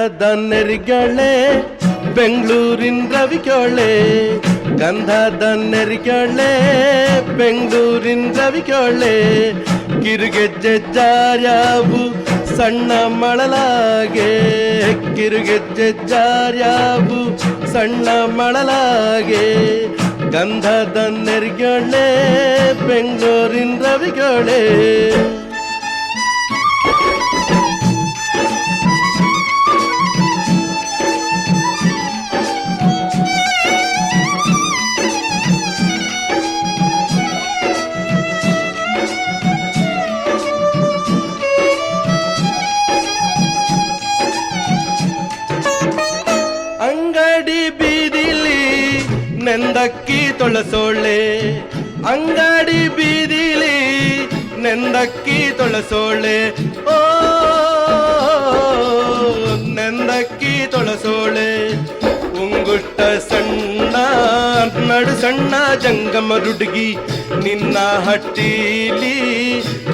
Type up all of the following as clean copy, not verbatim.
ಗಂಧದ ನೆರಿಗಳೇ ಬೆಂಗಳೂರಿನ ರವಿಕೋಳೆ, ಗಂಧದ ನೆರಿಗಳೇ ಬೆಂಗಳೂರಿನ ರವಿಕೋಳೆ, ಕಿರುಗೆಜ್ಜೆ ಜಾರ್ಯಾವು ಸಣ್ಣ ಮಳಲಾಗೆ, ಕಿರುಗೆಜ್ಜೆ ಜಾರ್ಯಾವು ಸಣ್ಣ ಮಳಲಾಗೆ, ಗಂಧದ ನೆರಿಗಳೇ ಬೆಂಗಳೂರಿನ ರವಿಕೋಳೆ. ಅಂಗಡಿ ಬೀದಿಲಿ ನೆಂದಕ್ಕಿ ತೊಳಸೋಳೆ, ಅಂಗಡಿ ಬೀದಿಲಿ ನೆಂದಕ್ಕಿ ತೊಳಸೋಳೆ, ಓ ನೆಂದಕ್ಕಿ ತೊಳಸೋಳೆ, ಉಂಗುಷ್ಟ ಸಣ್ಣ ನಡು ಸಣ್ಣ ಜಂಗಮ ರುಡ್ಗಿ, ನಿನ್ನ ಹಟ್ಟಿಲಿ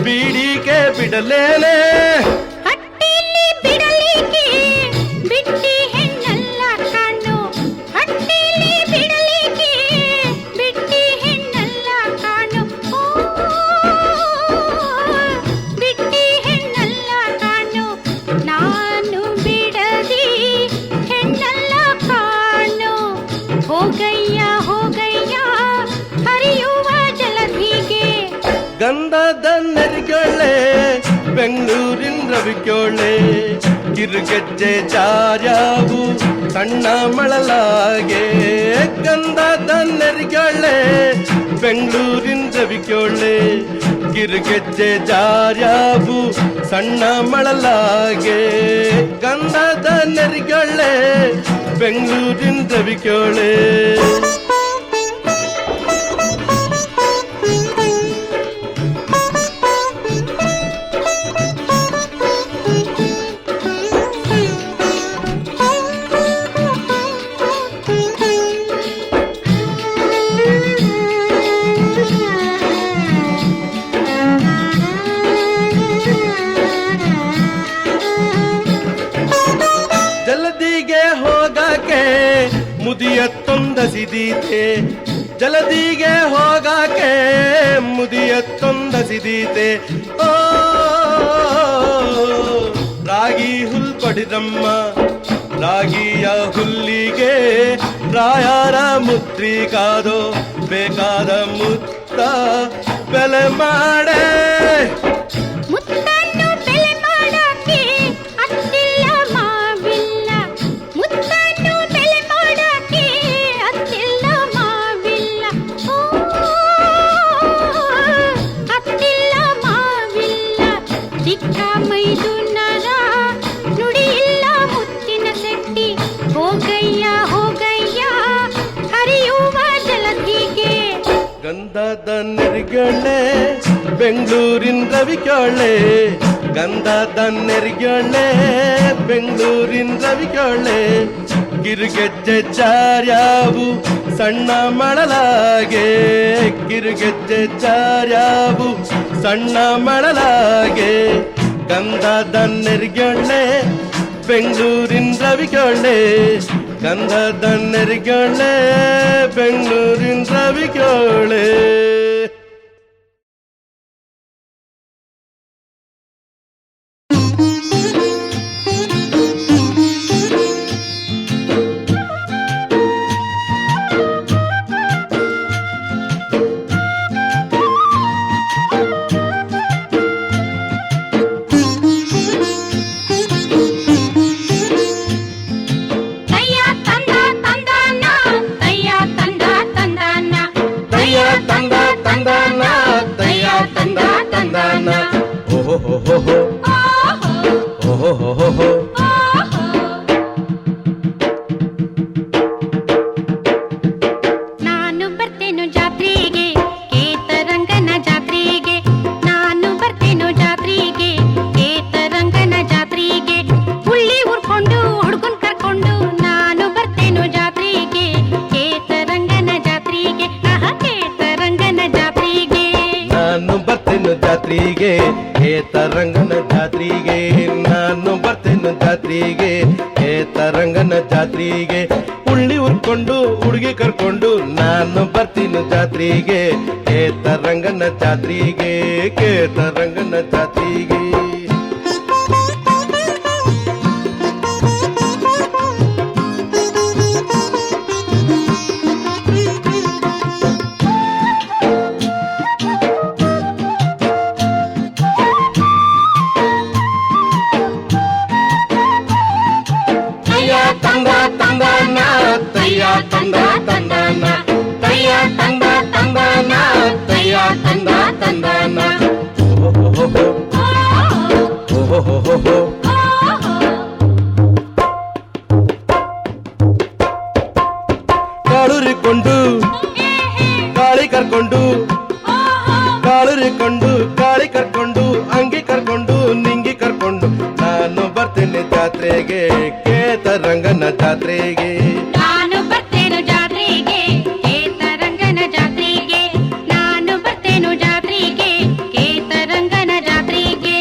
ಬೀಡಿಗೆ ಬಿಡಲೇನೆ, ಗಂಧದ ನೆರಿಗಳೇ ಬೆಂಗಳೂರಿನ ರವಿಕೋಳೆ, ಕಿರುಗೆಜ್ಜೆ ಜಾರ್ಯಾವು ಸಣ್ಣ ಮಳಲಾಗೆ, ಗಂಧದ ನೆರಿಗಳೇ ಬೆಂಗಳೂರಿನ ರವಿಕೋಳೆ, ಕಿರುಗೆಜ್ಜೆ ಜಾರ್ಯಾವು ಸಣ್ಣ ಮಳಲಾಗೆ, ಗಂಧದ ನೆರಿಗಳೇ ಬೆಂಗಳೂರಿನ ರವಿಕೋಳೆ. ಜಲದಿಗೆ ಹೋಗಾಕೆ ಮುದಿಯ ತೊಂದಸಿದೀತೆ, ಜಲದಿಗೆ ಹೋಗಾಕೆ ಮುದಿಯ ತೊಂದಸಿದೀತೆ, ಓ ರಾಗಿ ಹುಲ್ ಪಡಿದಮ್ಮ, ರಾಗಿಯ ಹುಲ್ಲಿಗೆ ರಾಯರ ಮುದ್ರಿಕಾದೋ, ಬೇಕಾದ ಮುತ್ತ ಬೆಲೆ ಮಾಡೆ, ಗಂಧದ ನೆರಿಗಳೇ ಬೆಂಗಳೂರಿನ ರವಿಕೋಳೆ, ಗಂಧದ ನೆರಿಗಳೇ ಬೆಂಗಳೂರಿನ ರವಿಕೋಳೆ, ಕಿರುಗೆಜ್ಜೆ ಜಾರ್ಯಾವು ಸಣ್ಣ ಮಳಲಾಗೆ, ಕಿರುಗೆಜ್ಜೆ ಜಾರ್ಯಾವು ಸಣ್ಣ ಮಳಲಾಗೆ, ಗಂಧದ ನೆರಿಗಳೇ ಬೆಂಗಳೂರಿನ ರವಿಕೋಳೆ, ಗಂಧದ ನೆರಿಗಳೇ ಬೆಂಗಳೂರಿನ ರವಿಕೋಳೆ. ನಾನು ಬರ್ತೇನು ಜಾತ್ರೆಗೆ, ಕೇತರಂಗನ ಜಾತ್ರೆಗೆ, ನಾನು ಬರ್ತೇನು ಜಾತ್ರೆಗೆ, ಕೇತರಂಗನ ಜಾತ್ರೆಗೆ, ಹುಳ್ಳಿ ಉರ್ಕೊಂಡು ಹುಡ್ಕೊಂಡ್ ಕರ್ಕೊಂಡು ನಾನು ಬರ್ತೇನು ಜಾತ್ರೆಗೆ, ಕೇತರಂಗನ ಜಾತ್ರೆಗೆ, ಕೇತರಂಗನ ಜಾತ್ರೆಗೆ, ನಾನು ಬರ್ತೇನು ಜಾತ್ರೆಗೆ, ಕೇತರಂಗನ ಜಾತ್ರೆಗೆ, ನಾನು ಬರ್ತೇನು ಜಾತ್ರೆಗೆ, ಕೇತರಂಗನ ಜಾತ್ರೆಗೆ ಉಳ್ಳಿ ಉರ್ಕೊಂಡು ಹುಡುಗಿ ಕರ್ಕೊಂಡು ನಾನು ಬರ್ತೀನಿ ಜಾತ್ರೆಗೆ ಕೇತರಂಗನ ಜಾತ್ರೆಗೆ ಕೇತರಂಗನ ಜಾತ್ರೆಗೆ ತಂದ ತಂದನ ತಯ್ಯ ತಂದ ತಂದನ ತಯ್ಯ ತಂದ ತಂದನ ತಯ್ಯ ತಂದ ತಂದನ ಓಹೋ ಕಾಳುರಿಕೊಂಡು ಕಾಳಿ ಕರ್ಕೊಂಡು ಕಾಳುರಿಕೊಂಡು ಕಾಳಿ ಕರ್ಕೊಂಡು ಅಂಗಿ ಕರ್ಕೊಂಡು ನಿಂಗಿ ಕರ್ಕೊಂಡು ನಾನು ಬರ್ತೀನಿ ಜಾತ್ರೆಗೆ ಕೇತರಂಗನ ಜಾತ್ರೆಗೆ ನಾನು ಬರ್ತೇನು ಜಾತ್ರೆಗೆ ಕೇತರಂಗನ ಜಾತ್ರೆಗೆ ನಾನು ಬರ್ತೇನು ಜಾತ್ರೆಗೆ ಕೇತರಂಗನ ಜಾತ್ರೆಗೆ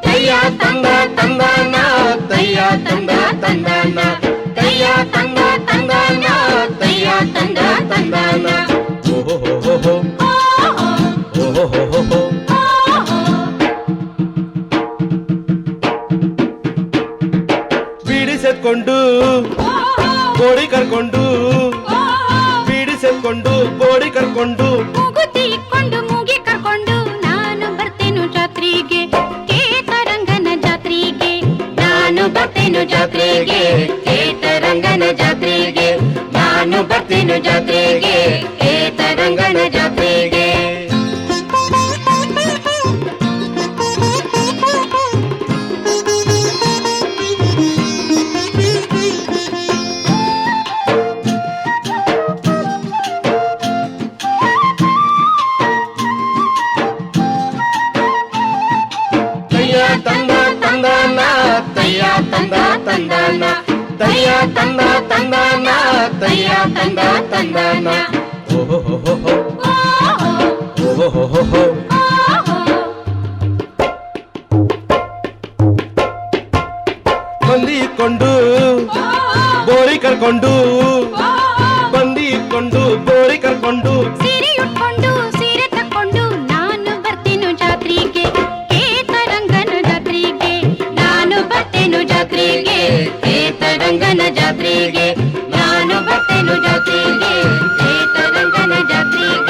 ತಯ್ಯ ತಂದ ತಂದನ ತಯ್ಯ ತಂದ ತಂದನ ತಯ್ಯ ತಂದ ತಂದನ ತಯ್ಯ ತಂದ ತಂದನ ಓಹೋ ಬೀಡಿಸೆತ್ಕೊಂಡು ಗೋಡಿ ಕರ್ಕೊಂಡು ಬೀಡಿಸೆತ್ಕೊಂಡು ಗೋಡಿ ಕರ್ಕೊಂಡು ಮೂಗುತಿ ಇಕ್ಕೊಂಡು ಮೂಗಿ ಕರ್ಕೊಂಡು ನಾನು ಬರ್ತೇನು ಜಾತ್ರೆಗೆ ಕೇತರಂಗನ ಜಾತ್ರೆಗೆ ನಾನು ಬರ್ತೇನು ಜಾತ್ರೆಗೆ ಕೇತರಂಗನ ಜಾತ್ರೆಗೆ ನಾನು ಬರ್ತೇನು ಜಾತ್ರೆಗೆ ಕೇತರಂಗನ ಜಾತ್ರೆಗೆ ತಯ್ಯ ತಂದ ತಂದನ ತಯ್ಯ ತಂದ ತಂದನ ತಯ್ಯ ತಂದ ತಂದನ ತಯ್ಯ ತಂದ ತಂದನ ಓಹೋ ಬಂದಿ ಇಕ್ಕೊಂಡು ಬೋಳಿ ಕರ್ಕೊಂಡು ಬಂದಿ ಇಕ್ಕೊಂಡು ಬೋಳಿ ಕರ್ಕೊಂಡು ಸೀರೆ ಉಟ್ಕೊಂಡು ಸೀರೆ ತಕ್ಕೊಂಡು ನಾನು ಬರ್ತೇನು ಜಾತ್ರೆಗೆ ಕೇತರಂಗನ ಜಾತ್ರೆಗೆ ನಾನು ಬರ್ತೇನು ಜಾತ್ರೆಗೆ ಕೇತರಂಗನ ಜಾತ್ರೆಗೆ ನಾನು ಬರ್ತೇನು ಜಾತ್ರೆಗೆ ಕೇತರಂಗನ ಜಾತ್ರೆಗೆ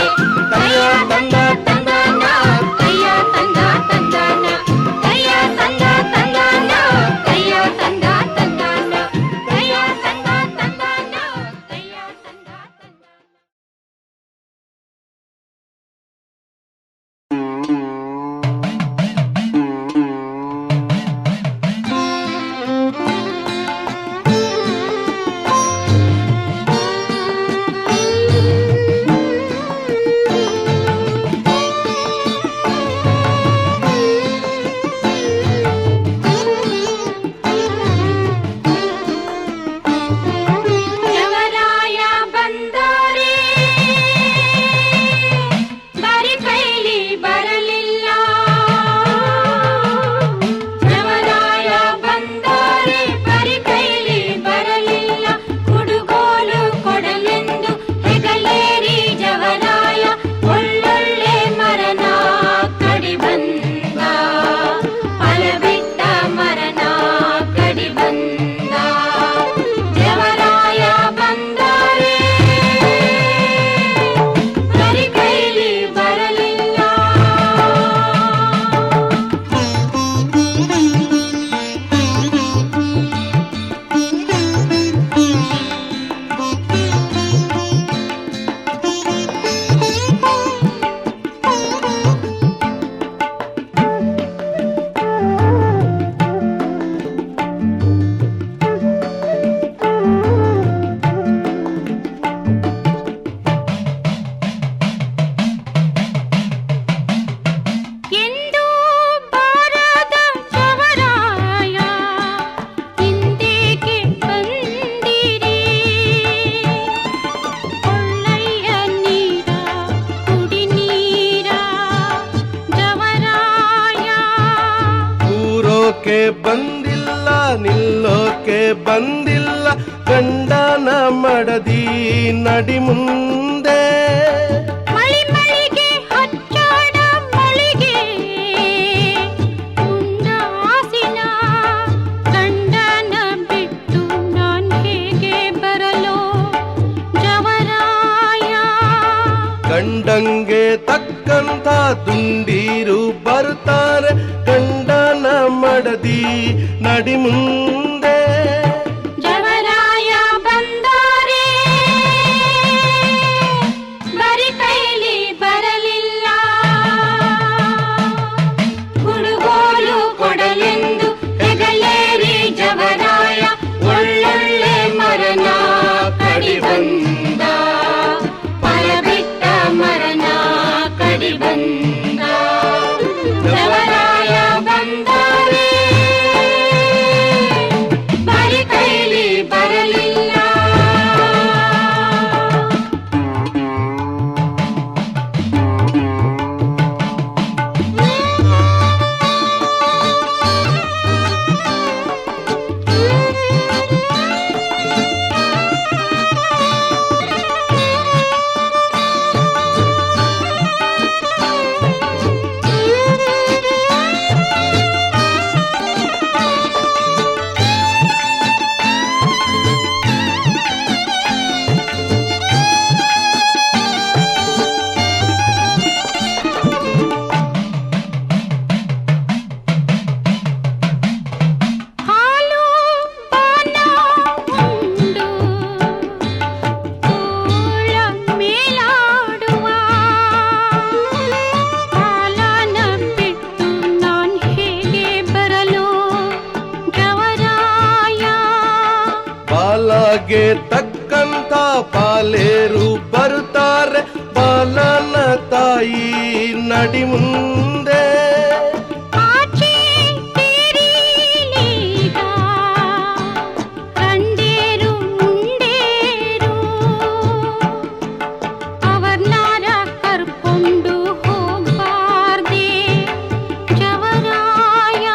ಬಂದಿಲ್ಲ ನಿಲ್ಲೋಕೆ ಬಂದಿಲ್ಲ ಗಂಡನ ಮಡದಿ ನಡಿ ಮುಂದೆ ಮಳಿಗೆ ಹಚ್ಚಾಡ ಮಳಿಗೆ ಮುಂಡಾಸಿನ ಗಂಡನ ಬಿಟ್ಟು ನಾನ್ ಹೇಗೆ ಬರಲೋ ಜವರಾಯ ಗಂಡಂಗೆ ತಕ್ಕಂತ ದುಂಡೀರು ಬರ್ತಾರೆ ಗಂಡನ ಮಡದಿ ನಡಿ ಮುಂದೆ ಜವರಾಯ ಬಂದಾರೆ ಬರಿ ಕೈಲಿ ಬರಲಿಲ್ಲ ಹುಡುಗೋಲು ಕೊಡಲೆಂದು ಹೆಗಲೇರಿ ಜವರಾಯ ಒಳ್ಳೊಳ್ಳೆ ಮರನ ಕಡಿ ಬಂದ ಫಲ ಬಿಟ್ಟ ಮರನ ಕಡಿ ಬಂದ ಜವರಾಯ ಬಂದಾರೆ ಬರಿ ಕೈಲಿ ಬರಲಿಲ್ಲ ಹಾಲು ಪಾನ ಉಂಡು ತೋಳ ಮೇಲಾಡುವ ಕಾಲನ ಬಿಟ್ಟು ನಾನ್ ಹೇಗೆ ಬರಲು ಜವರಾಯ ಬಾಲಾಗೆ ತಕ್ಕಂತ ಪಾಲೇರು ಬರ್ತಾರೆ ಬಾಲನ ತಾಯಿ ನಡಿ ಮುಂದೆ ಆಚೆ ತೀರಿಲೀಗ ಕಂಡೇರು ಮುಂಡೇರು ಅವರ್ನಾರ ಕರ್ಕೊಂಡು ಹೋಗ್ಬಾರ್ದೆ ಜವರಾಯ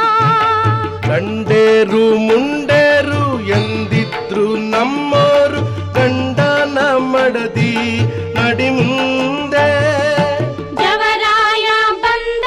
ಗಂಡೇರು ಮುಂಡೇರು ಎಂದಿದ್ರು ನಮ್ಮೋರು ಗಂಡನ ಮಡದಿ ನಡಿ ಮುಂದೆ ಜವರಾಯ ಬಂದ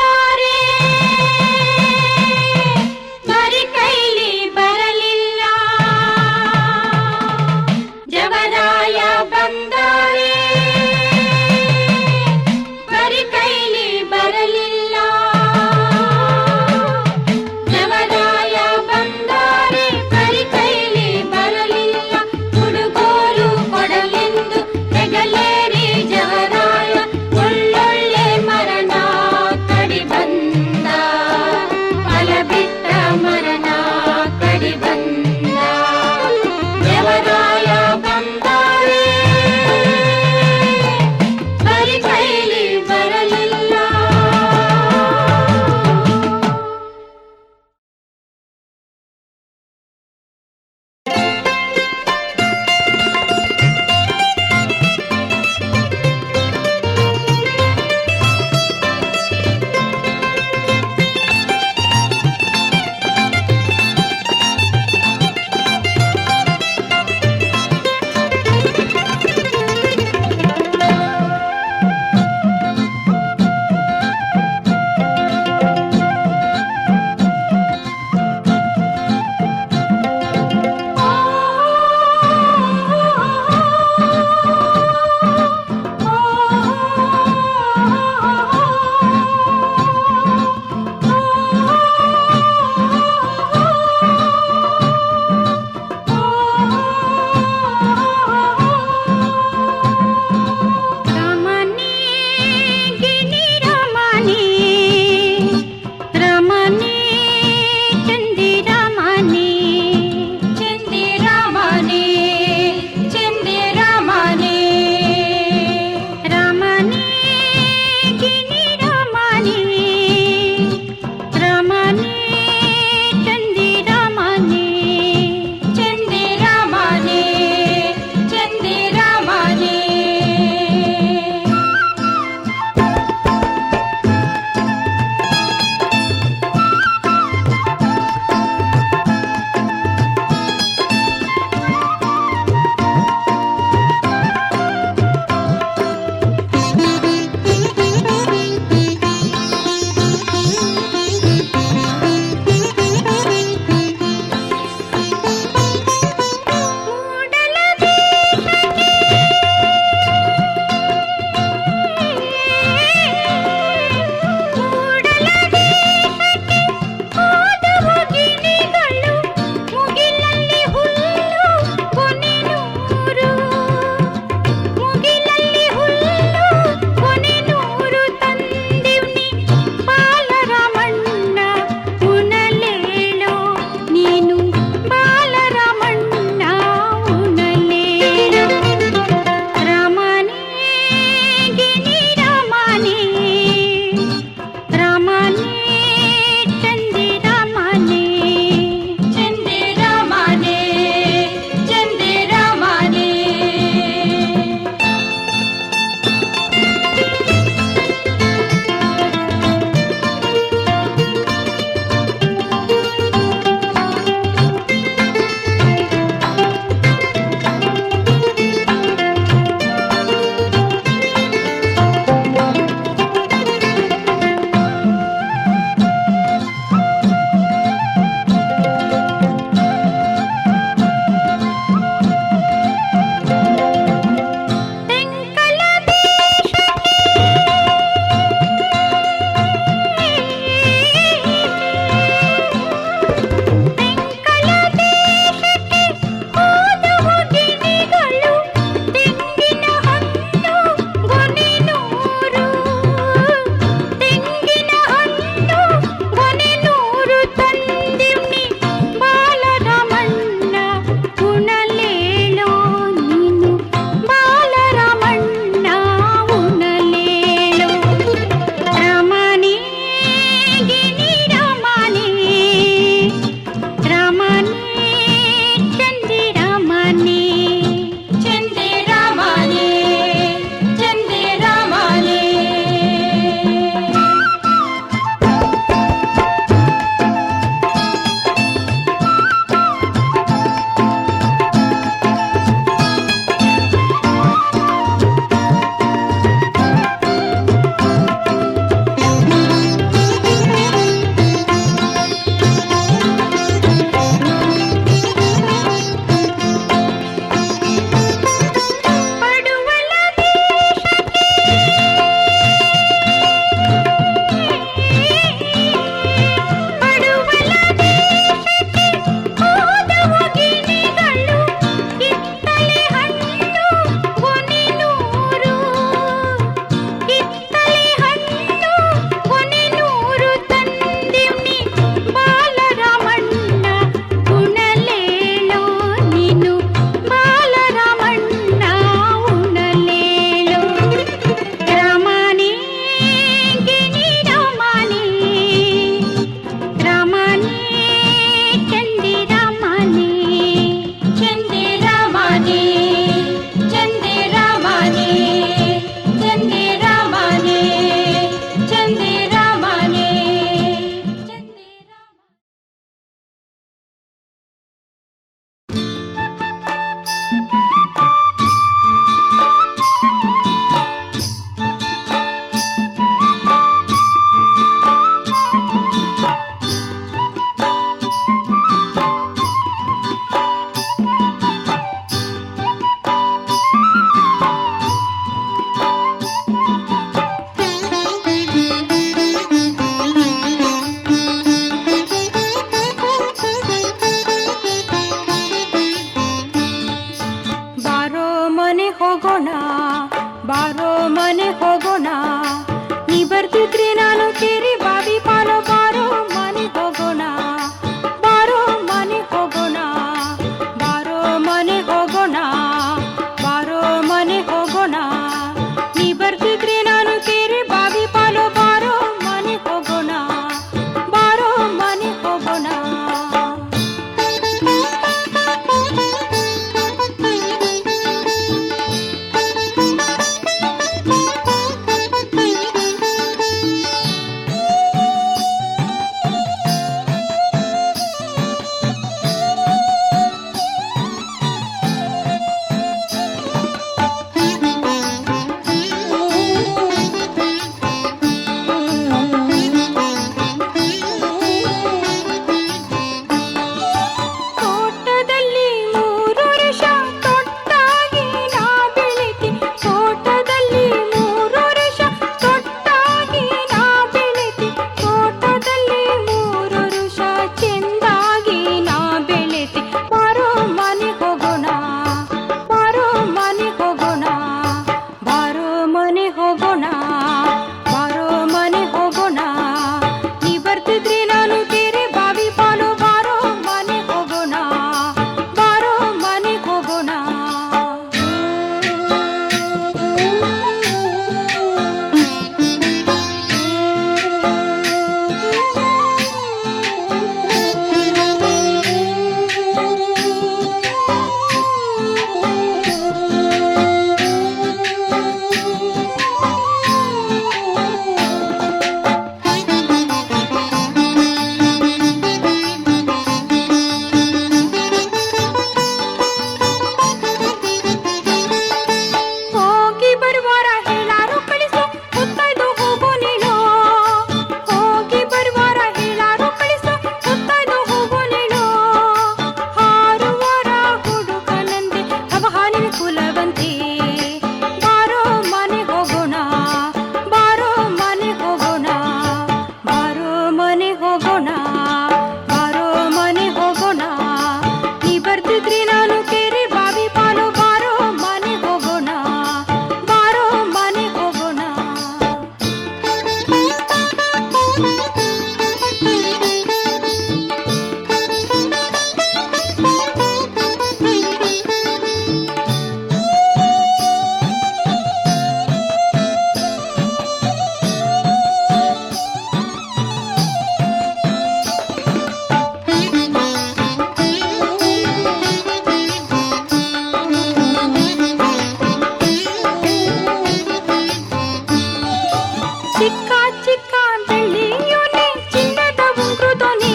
ಚಿಕ್ಕ ಚಿಕ್ಕ ಬೆಳ್ಳಿಯೋನೆ ಚಿನ್ನದ ಉಂಗುರದೋನೆ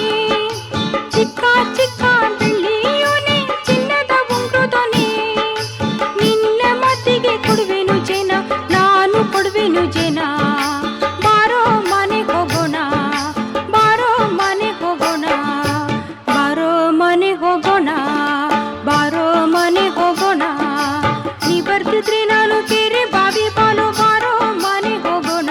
ಚಿಕ್ಕ ಚಿಕ್ಕ ಬೆಳ್ಳಿಯೋನೆ ಚಿನ್ನದ ಉಂಗುರದೋನೆ ನಿನ್ನ ಮತಿಗೆ ಕೊಡುವೆನು ಜನ ನಾನು ಕೊಡುವೆನು ಜನ ಬಾರೋ ಮನೆ ಹೋಗೋಣ ಬಾರೋ ಮನೆ ಹೋಗೋಣ ಬಾರೋ ಮನೆ ಹೋಗೋಣ ಬಾರೋ ಮನೆ ಹೋಗೋಣ ನೀ ಬರ್ತಿದ್ರೆ ನಾನು ಕೆರೆ ಬಾವಿ ಬಾಲು ಬಾರೋ ಮನೆ ಹೋಗೋಣ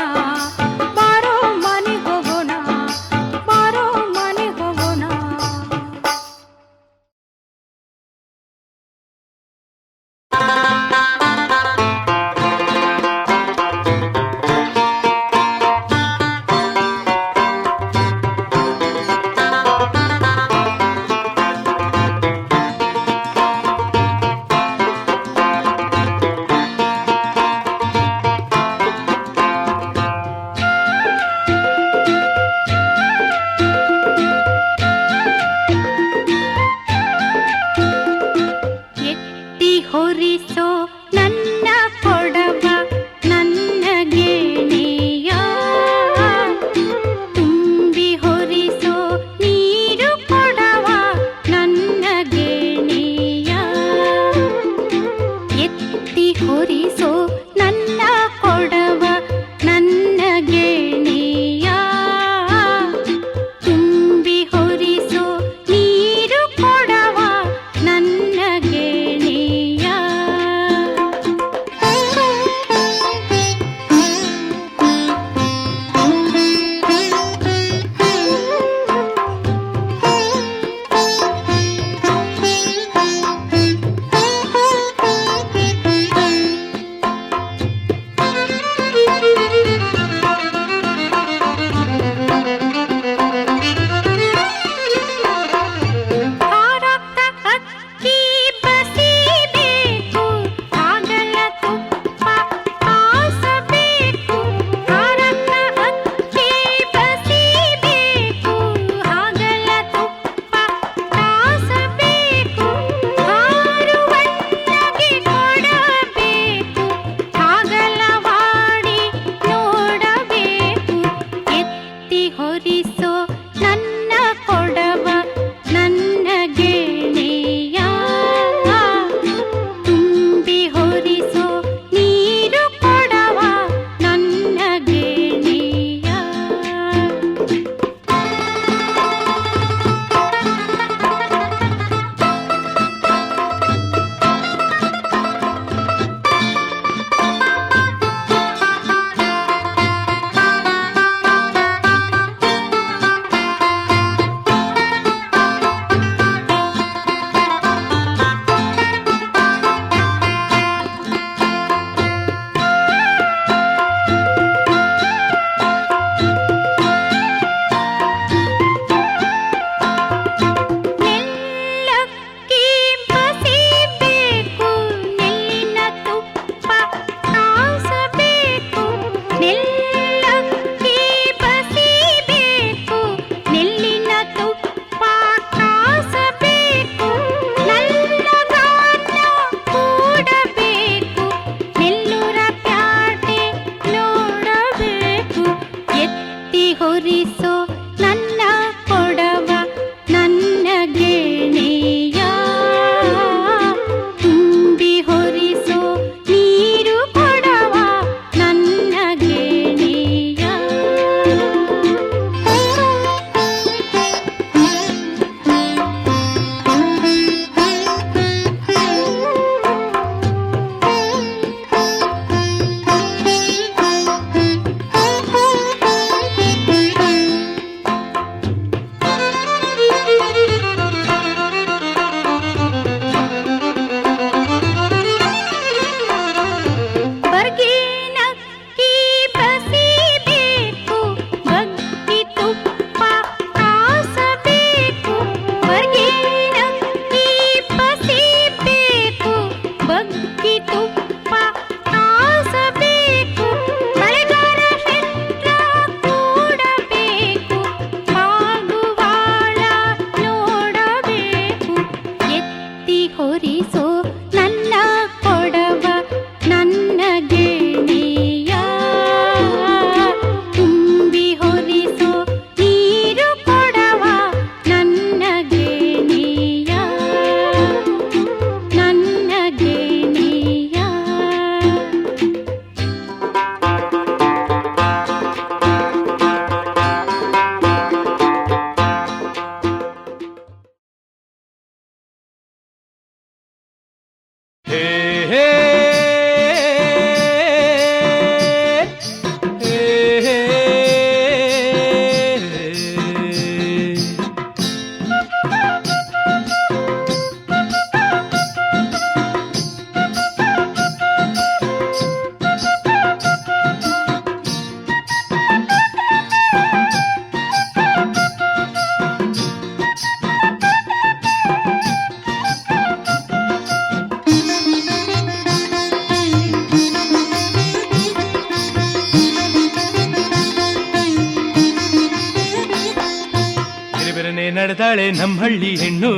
ನಡೆದಾಳೆ ನಮ್ಮಹಳ್ಳಿ ಹೆಣ್ಣು,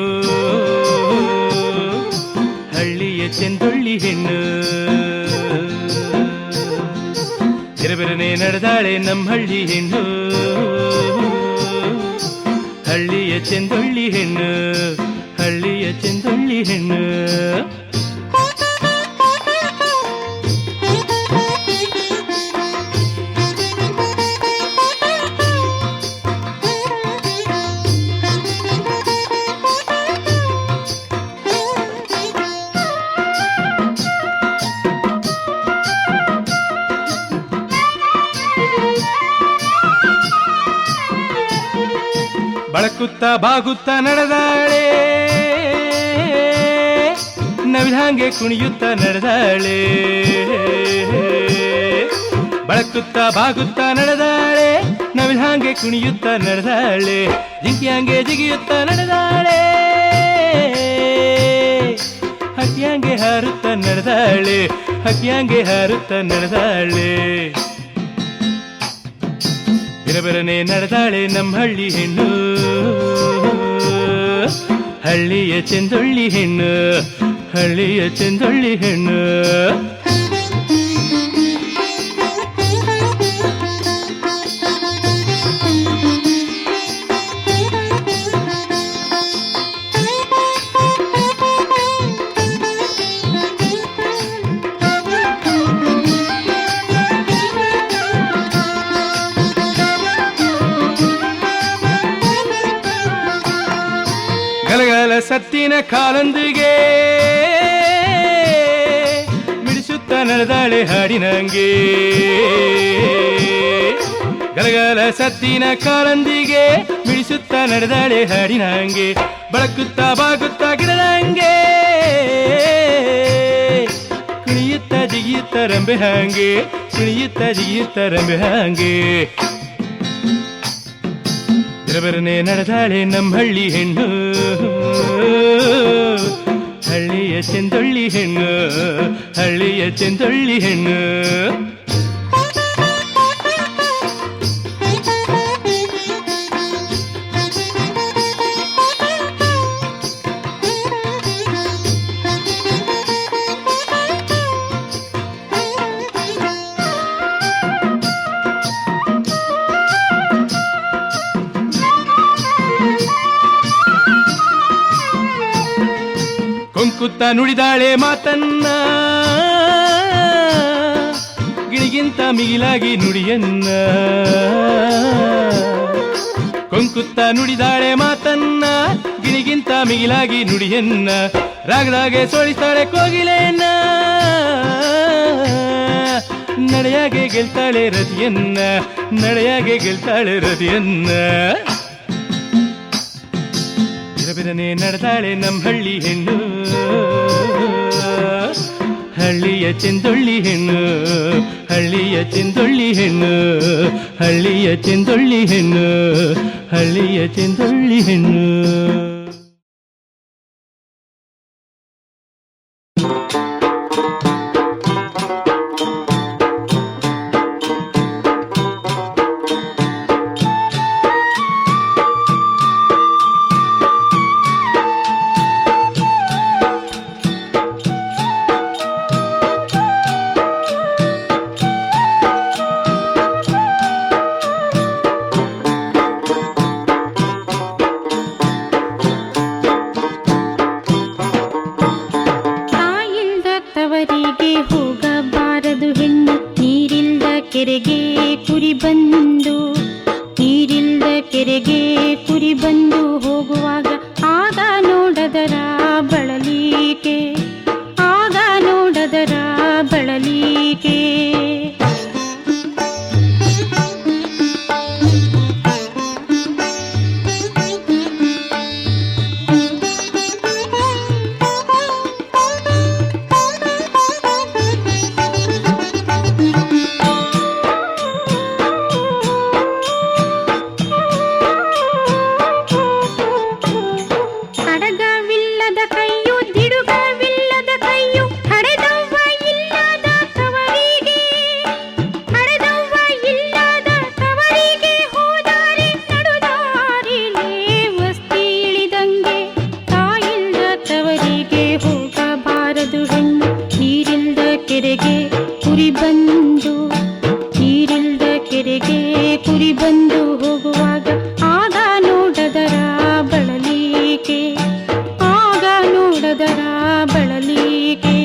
ಹಳ್ಳಿಯ ಚೆಂದೊಳ್ಳಿ ಹೆಣ್ಣು. ಬಿರಬಿರನೆ ನಡೆದಾಳೆ ನಮ್ಮಹಳ್ಳಿ ಹೆಣ್ಣು, ಹಳ್ಳಿಯ ಚೆಂದೊಳ್ಳಿ ಹೆಣ್ಣು, ಹಳ್ಳಿಯ ಚೆಂದೊಳ್ಳಿ ಹೆಣ್ಣು. ಬಳಕುತ್ತ ಬಾಗುತ್ತ ನಡೆದಾಳೆ, ನವಿಲಂಗೆ ಕುಣಿಯುತ್ತ ನಡೆದಾಳೆ. ಬಳಕುತ್ತ ಬಾಗುತ್ತ ನಡೆದಾಳೆ, ನವಿಲಂಗೆ ಕುಣಿಯುತ್ತ ನಡೆದಾಳೆ. ಜಿಂಕಿಯಂಗೆ ಜಿಗಿಯುತ್ತ ನಡೆದಾಳೆ, ಹಕ್ಕಿಯಂಗೆ ಹಾರುತ್ತ ನಡೆದಾಳೆ, ಹಕ್ಕಿಯಂಗೆ ಹಾರುತ್ತ ನಡೆದಾಳೆ. ಬಿರಬಿರನೆ ನಡೆದಾಳೆ ನಮ್ಮಹಳ್ಳಿ ಹೆಣ್ಣು, ಹಳ್ಳಿಯ ಚೆಂದೊಳ್ಳಿ ಹೆಣ್ಣು, ಹಳ್ಳಿಯ ಚೆಂದೊಳ್ಳಿ ಹೆಣ್ಣು. ಗಲಗಲ ಸತ್ತಿನ ಕಾಲಂದಿಗೆ ಮಿಡಿಸುತ್ತ ನಡೆದಾಳೆ ಹಾಡಿನಂಗೆ. ಗಲಗಲ ಸತ್ತಿನ ಕಾಲಂದಿಗೆ ಮಿಡಿಸುತ್ತ ನಡೆದಾಳೆ ಹಾಡಿನಂಗೆ. ಬಳಕುತ್ತ ಬಾಗುತ್ತ ಗಿಡದಂಗೆ, ಕುಣಿಯುತ್ತ ಜಿಗಿಯುತ್ತ ರಂಬೆ ಹಾಂಗೆ, ಕುಣಿಯುತ್ತ ಜಿಗಿಯುತ್ತ ರಂಬೆ ಹಾಂಗೆ. ಬಿರಬಿರನೆ ನಡೆದಾಳೆ ನಮ್ಮಹಳ್ಳಿ ಹೆಣ್ಣು, ಹಳ್ಳಿಯ ಚೆಂದೊಳ್ಳಿ ಹೆಣ್ಣು, ಹಳ್ಳಿಯ ಚೆಂದೊಳ್ಳಿ ಹೆಣ್ಣು. ಕೊಂಕುತ್ತ ನುಡಿದಾಳೆ ಮಾತನ್ನ, ಗಿಣಿಗಿಂತ ಮಿಗಿಲಾಗಿ ನುಡಿಯನ್ನ. ಕೊಂಕುತ್ತ ನುಡಿದಾಳೆ ಮಾತನ್ನ, ಗಿಣಿಗಿಂತ ಮಿಗಿಲಾಗಿ ನುಡಿಯನ್ನ. ರಾಗದಾಗೆ ಸೋಳಿಸ್ತಾಳೆ ಕೋಗಿಲೆಯನ್ನ, ನಡೆಯಾಗೆ ಗೆಲ್ತಾಳೆ ರತಿಯನ್ನ, ನಡೆಯಾಗೆ ಗೆಲ್ತಾಳೆ ರತಿಯನ್ನ. ಬಿರಬಿರನೆ ನಡೆದಾಳೆ ನಮ್ಮಹಳ್ಳಿ ಹೆಣ್ಣು, ಹಳ್ಳಿಯ ಚೆಂದೊಳ್ಳಿ ಹೆಣ್ಣು, ಹಳ್ಳಿಯ ಚೆಂದೊಳ್ಳಿ ಹೆಣ್ಣು, ಹಳ್ಳಿಯ ಚೆಂದೊಳ್ಳಿ ಹೆಣ್ಣು, ಹಳ್ಳಿಯ ಚೆಂದೊಳ್ಳಿ ಹೆಣ್ಣು. ಕೆರೆಗೆ ಕುರಿ ಬಂದು, ನೀರಿಲ್ದ ಕೆರೆಗೆ ಕುರಿ ಬಂದು ಹೋಗುವಾಗ ಆಗ ನೋಡದರ ಬಳಲಿಕೆ, ಆಗ ನೋಡದರ ಬಳಲಿಕೆ. ಕೈಯು ಬಂದು ಹೋಗುವಾಗ ಆಗ ನೋಡದರ ಬಳಲಿಕೆ, ಆಗ ನೋಡದರ ಬಳಲಿಕೆ.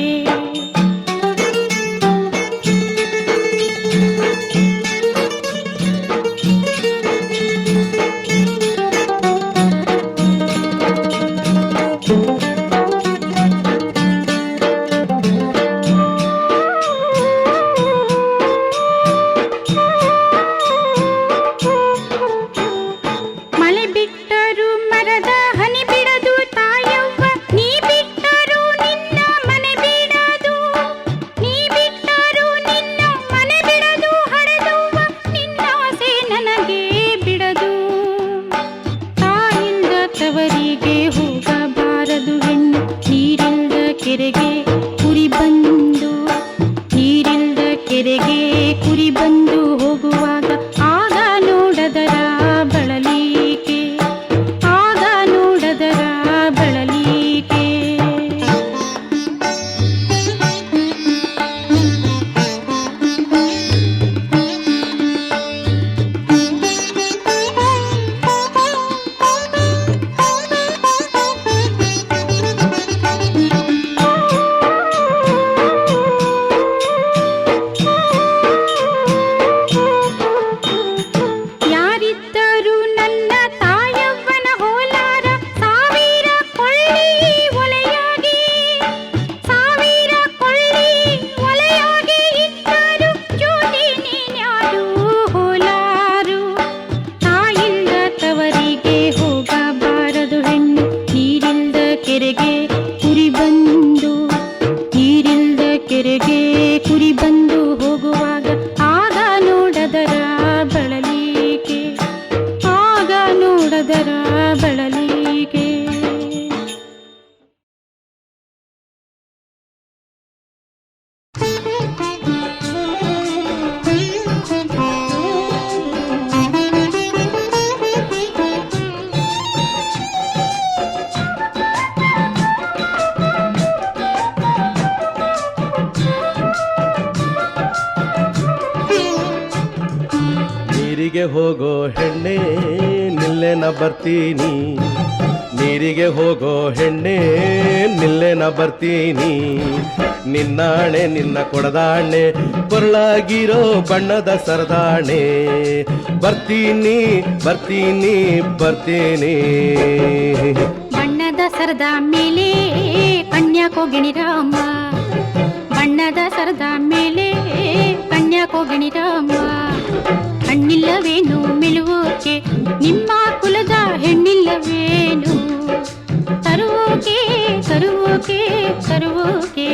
ಮಳೆ ಬಿಟ್ಟರು ಮರದ ಹನಿ ಬಿಡದು ತಾಯವ್ವ, ನೀ ಬಿಟ್ಟರು ನಿನ್ನ ಮನೆ ಬಿಡದು, ನೀ ಬಿಟ್ಟರು ನಿನ್ನ ಮನೆ ಬಿಡದು ಹಡೆದವ್ವ, ನಿನ್ನ ಆಸೆ ನನಗೆ ಬಿಡದು. ತಾಯಿಲ್ದ ತವರಿಗೆ ಹೋಗಬಾರದು ಹೆಣ್ಣು, ನೀರಿಲ್ದ ಕೆರೆಗೆ ಕುರಿ ಬಂದು, ನೀರಿಲ್ದ ಕೆರೆಗೆ ಕುರಿ ಬಂದು ಹೋಗುವಾಗ ಆಗ ನೋಡದರ ಬಳಲಿಕೆ, ಆಗ ನೋಡದರ ಬಳಲಿಕೆ. ಯಾರಿದ್ದರು ನನ್ನ ತಾಯವ್ವನ ಹೋಲಾರ, ಸಾವಿರ ಕೊಳ್ಳಿ ಒಲೆಯಾಗಿ, ಸಾವಿರ ಕೊಳ್ಳಿ ಒಲೆಯಾಗಿ ಇದ್ದರು ಜ್ಯೋತಿ ನೀನ್ಯಾರು ಹೋಲಾರು. ತಾಯಿಲ್ದ ತವರಿಗೆ ಹೋಗಬಾರದು ಹೆಣ್ಣು, ನೀರಿಲ್ದ ಕೆರೆಗೆ ಕುರಿ ಬಂದು, ನೀರಿಲ್ದ ಕೆರೆಗೆ ಕುರಿ ಬಂದು ಹೋಗುವಾಗ ಆಗ ನೋಡದರ ಬಳಲಿಕೆ, ಆಗ ನೋಡದರ ಬಳಲಿಕೆ. ನೀರಿಗೆ ಹೋಗೋ ಹೆಣ್ಣೆ ನಿಲ್ಲೆನ ಬರ್ತೀನಿ, ನೀರಿಗೆ ಹೋಗೋ ಹೆಣ್ಣೆ ನಿಲ್ಲೆನ ಬರ್ತೀನಿ. ನಿನ್ನಾಣೆ ನಿನ್ನ ಕೊಡದಾಣೆ ಕೊರಳಾಗಿರೋ ಬಣ್ಣದ ಸರದಾಣೆ, ಬರ್ತೀನಿ ಬರ್ತೀನಿ ಬರ್ತೀನಿ. ಬಣ್ಣದ ಸರದ ಮೇಲೆ ಕನ್ಯಾಕೋಗಿಣಿ ರಾಮ, ಬಣ್ಣದ ಸರದ ಮೇಲೆ ಕನ್ಯಾಕೋಗಿಣಿ ರಾಮ. ಹಣ್ಣಿಲ್ಲವೇನು ಮೆಲುವೋಕೆ ನಿಮ್ಮ ಕುಲದ ಹೆಣ್ಣಿಲ್ಲವೇನು, ತರುವೋಕೆ ತರುವೋಕೆ ತರುವೋಕೆ.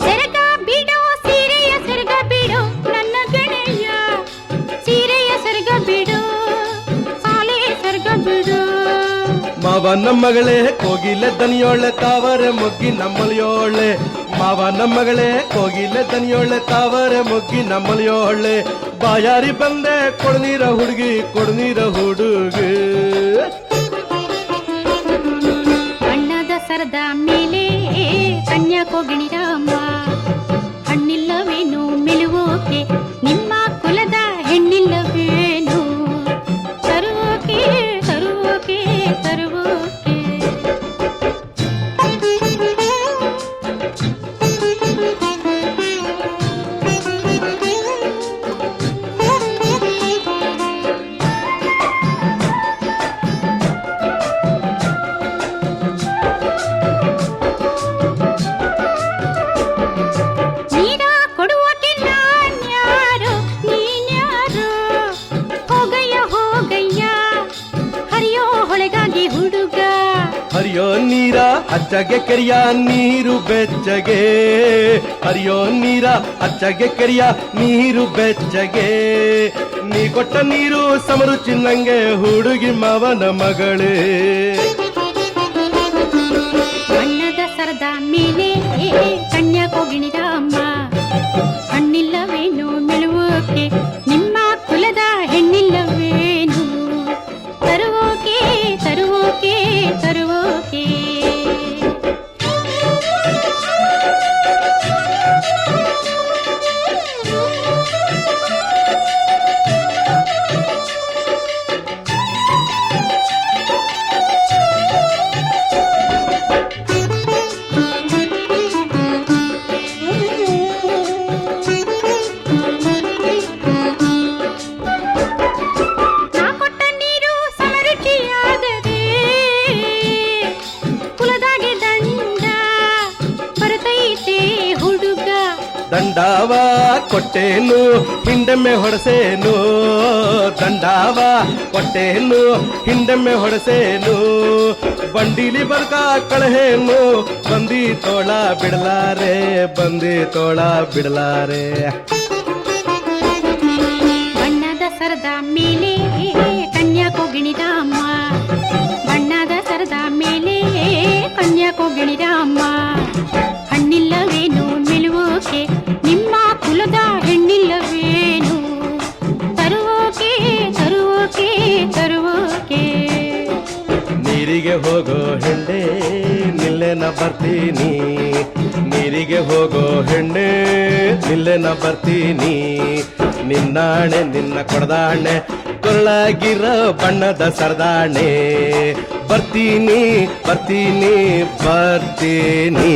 ಸೆರಗ ಬಿಡೋ ಸೀರೆಯ ಸೆರಗ ಬಿಡೋ ನನ್ನ ಗೆಳೆಯ, ಸೀರೆಯ ಸೆರಗ ಬಿಡೋ ಸಾಲೆ ಸೆರಗ ಬಿಡೋ. ಮಾವ ನಮ್ಮಗಳೇ ಕೋಗಿಲೆ ದನಿಯೋಳೆ ತಾವರೆ ಮೊಗ್ಗಿ ನಮ್ಮಲಿಯೋಳೆ, ಮಾವ ನಮ್ಮಗಳೇ ಕೋಗಿಲೆ ದನಿಯೋಳೆ ತಾವರೆ ಮೊಗ್ಗಿ ನಮ್ಮಲಿಯೋಳೆ. ಬಾಯಾರಿ ಬಂದೆ ಕೊಡ್ನೀರ ಹುಡುಗಿ ಕೊಡ್ನೀರ ಹುಡುಗಿ. ಬಣ್ಣದ ಸರದ ಮೇಲೆ ಕನ್ಯಾಕೋಗಿಣಿ ರಾಮ, ಹಣ್ಣಿಲ್ಲವೇನು ಮೆಲುವೋಕೆ ನಿಮ್ಮ ಕುಲದ ಹೆಣ್ಣಿಲ್ಲವೇನು, ತರುವೋಕೆ ತರುವೋಕೆ ತರುವೋಕೆ. ನೀರ ಕೊಡುವಕ್ಕೆ ನಾನ್ಯಾರು ನೀನ್ಯಾರು, ಹೋಗಯ್ಯ ಹೋಗಯ್ಯ ಹರಿಯೋ ಹೊಳೆಗಾಗಿ ಹುಡುಗ. ಹರಿಯೋ ನೀರ ಅಚ್ಚಗೆ ಕೆರಿಯ ನೀರು ಬೆಚ್ಚಗೆ, ಹರಿಯೋ ನೀರ ಅಚ್ಚಗೆ ಕೆರಿಯ ನೀರು ಬೆಚ್ಚಗೆ. ನೀ ಕೊಟ್ಟ ನೀರು ಸಮರು ಚಿನ್ನಂಗೆ ಹುಡುಗಿ ಮಾವನ ಮಗಳೇ. ದಂಡಾವ ಕೊಟ್ಟೇನು ಹಿಂಡೆಮ್ಮೆ ಹೊಡೆಸೇನು, ದಂಡಾವ ಕೊಟ್ಟೇನು ಹಿಂಡೆಮ್ಮೆ ಹೊಡೆಸೇನು, ಬಂಡಿಲಿ ಬರ್ಕ ಕಳಹೇನು ಬಂದಿ ತೋಳ ಬಿಡಲಾರೆ, ಬಂದಿ ತೋಳ ಬಿಡಲಾರೆ. ಬಣ್ಣದ ಸರದ ಮೇಲೆ ಕನ್ಯಾಕೋಗಿಣಿರಾಮ, ಬಣ್ಣದ ಸರದ ಮೇಲೆ ಕನ್ಯಾಕೋಗಿಣಿರಾಮ, ಹಣ್ಣಿಲ್ಲವೇನು ನಿಲುವೋಕೆ ನಿಮ್ಮ ಕುಲದ ಹೆಣ್ಣಿಲ್ಲವೇನು, ತರುವೋಕೆ ತರುವೋಕೆ ತರುವೋಕೆ. ನೀರಿಗೆ ಹೋಗೋ ಹೆಣ್ಣೆ ನಿಲ್ಲೆನ ಬರ್ತೀನಿ, ನೀರಿಗೆ ಹೋಗೋ ಹೆಣ್ಣೆ ನಿಲ್ಲೆನ ಬರ್ತೀನಿ, ನಿನ್ನಾಣೆ ನಿನ್ನ ಕೊಡದಾಣೆ ಕೊಳ್ಳಾಗಿರೋ ಬಣ್ಣದ ಸರದಾಣೆ, ಬರ್ತೀನಿ ಬರ್ತೀನಿ ಬರ್ತೀನಿ.